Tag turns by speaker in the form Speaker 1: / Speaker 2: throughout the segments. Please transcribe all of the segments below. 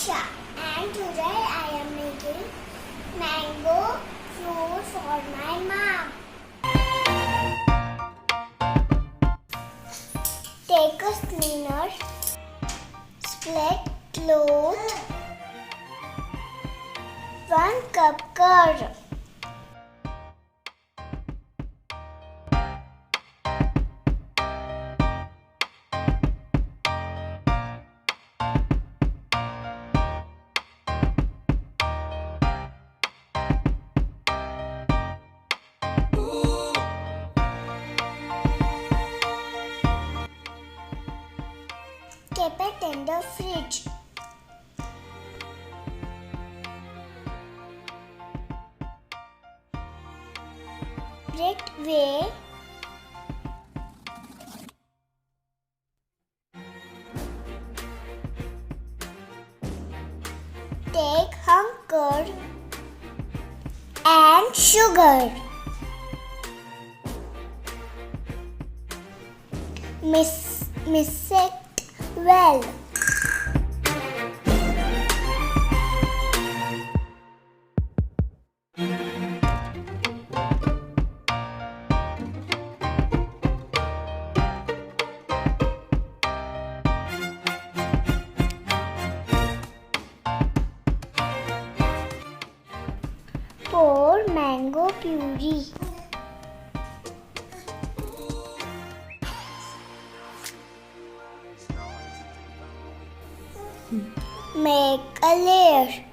Speaker 1: Isha, and today I am making mango fruit for my mom. Take a cleaner, split cloth, 1 cup curd, keep it in the fridge. Break whey, take curd and sugar. Mix it well. Pour mango puree. Make a layer.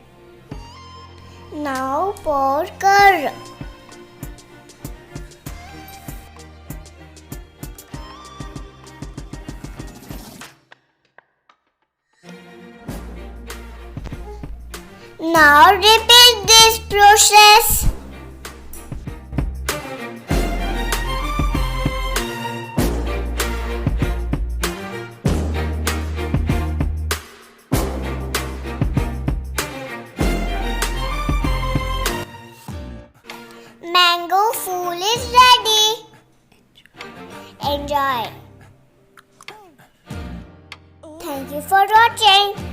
Speaker 1: Now pour curd. Now repeat this process. Mango fool is ready. Enjoy. Thank you for watching.